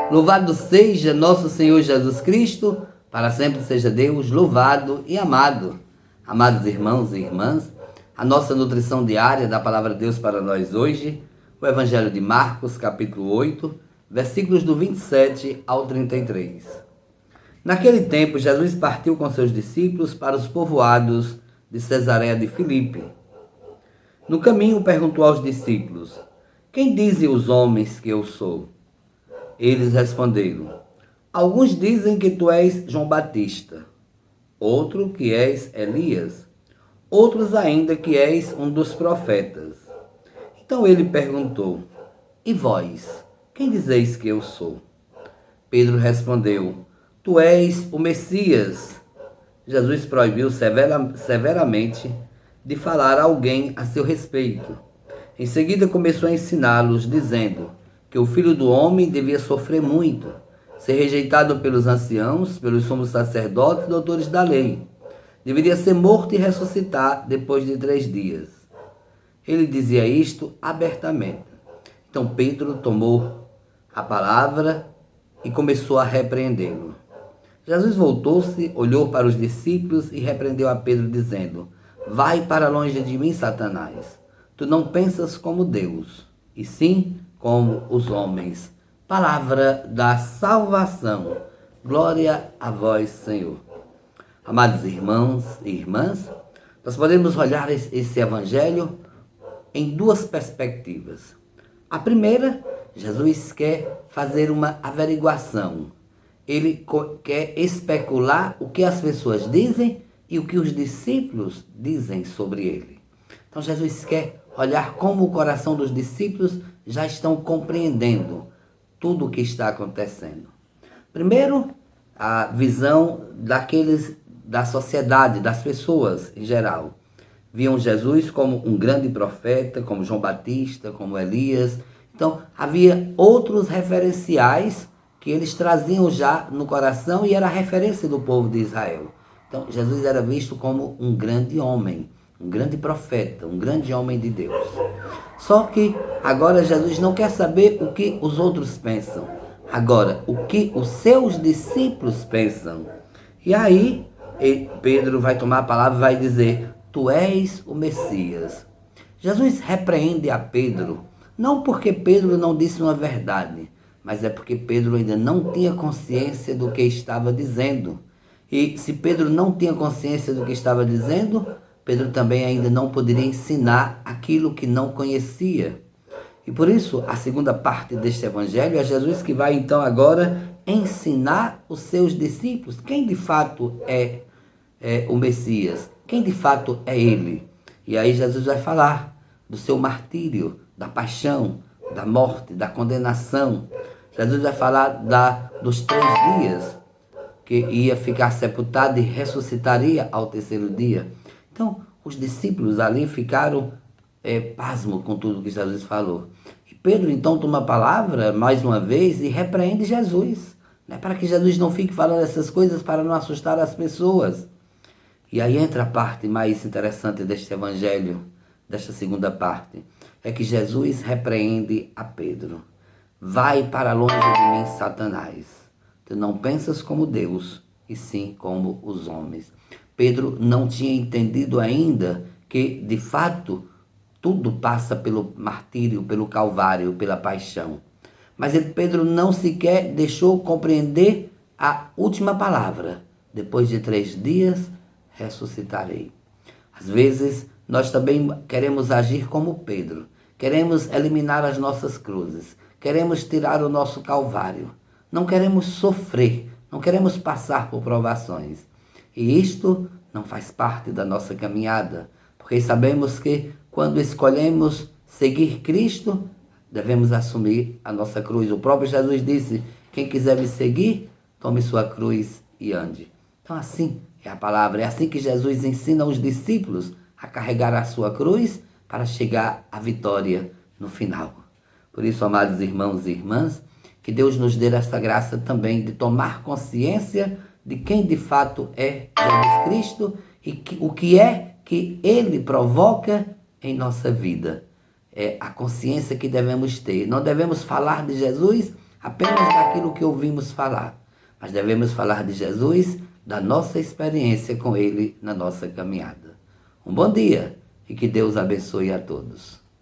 Louvado seja nosso Senhor Jesus Cristo, para sempre seja Deus louvado e amado. Amados irmãos e irmãs, a nossa nutrição diária da Palavra de Deus para nós hoje, o Evangelho de Marcos, capítulo 8, versículos do 27 ao 33. Naquele tempo, Jesus partiu com seus discípulos para os povoados de Cesareia de Filipe. No caminho, perguntou aos discípulos: quem dizem os homens que eu sou? Eles responderam: alguns dizem que tu és João Batista, outro que és Elias, outros ainda que és um dos profetas. Então ele perguntou: e vós, quem dizeis que eu sou? Pedro respondeu: tu és o Messias. Jesus proibiu severamente de falar a alguém a seu respeito. Em seguida começou a ensiná-los, dizendo que o Filho do Homem devia sofrer muito, ser rejeitado pelos anciãos, pelos sumos sacerdotes e doutores da lei. Deveria ser morto e ressuscitar depois de 3 dias. Ele dizia isto abertamente. Então Pedro tomou a palavra e começou a repreendê-lo. Jesus voltou-se, olhou para os discípulos e repreendeu a Pedro, dizendo: vai para longe de mim, Satanás. Tu não pensas como Deus, e sim como os homens. Palavra da salvação. Glória a vós, Senhor. Amados irmãos e irmãs, nós podemos olhar esse evangelho em 2 perspectivas. A primeira, Jesus quer fazer uma averiguação. Ele quer especular o que as pessoas dizem e o que os discípulos dizem sobre ele. Então Jesus quer olhar como o coração dos discípulos já estão compreendendo tudo o que está acontecendo. Primeiro, a visão da sociedade, das pessoas em geral. Viam Jesus como um grande profeta, como João Batista, como Elias. Então, havia outros referenciais que eles traziam já no coração e era a referência do povo de Israel. Então, Jesus era visto como um grande homem, um grande profeta, um grande homem de Deus. Só que agora Jesus não quer saber o que os outros pensam. Agora, o que os seus discípulos pensam. E aí, Pedro vai tomar a palavra e vai dizer: tu és o Messias. Jesus repreende a Pedro, não porque Pedro não disse uma verdade, mas é porque Pedro ainda não tinha consciência do que estava dizendo. E se Pedro não tinha consciência do que estava dizendo, Pedro também ainda não poderia ensinar aquilo que não conhecia. E por isso, a segunda parte deste evangelho é Jesus que vai então agora ensinar os seus discípulos quem de fato é o Messias, quem de fato é ele. E aí Jesus vai falar do seu martírio, da paixão, da morte, da condenação. Jesus vai falar dos 3 dias que ia ficar sepultado e ressuscitaria ao 3º dia. Então, os discípulos ali ficaram pasmos com tudo que Jesus falou. E Pedro então toma a palavra mais uma vez e repreende Jesus, né, para que Jesus não fique falando essas coisas para não assustar as pessoas. E aí entra a parte mais interessante deste evangelho, desta segunda parte, é que Jesus repreende a Pedro. Vai para longe de mim, Satanás. Tu não pensas como Deus, e sim como os homens. Pedro não tinha entendido ainda que, de fato, tudo passa pelo martírio, pelo calvário, pela paixão. Mas Pedro não sequer deixou compreender a última palavra. Depois de 3 dias, ressuscitarei. Às vezes, nós também queremos agir como Pedro. Queremos eliminar as nossas cruzes. Queremos tirar o nosso calvário. Não queremos sofrer. Não queremos passar por provações. E isto não faz parte da nossa caminhada. Porque sabemos que quando escolhemos seguir Cristo, devemos assumir a nossa cruz. O próprio Jesus disse: quem quiser me seguir, tome sua cruz e ande. Então assim é a palavra. É assim que Jesus ensina os discípulos a carregar a sua cruz para chegar à vitória no final. Por isso, amados irmãos e irmãs, que Deus nos dê essa graça também de tomar consciência de quem de fato é Jesus Cristo e o que é que Ele provoca em nossa vida. É a consciência que devemos ter. Não devemos falar de Jesus apenas daquilo que ouvimos falar, mas devemos falar de Jesus, da nossa experiência com Ele na nossa caminhada. Um bom dia e que Deus abençoe a todos.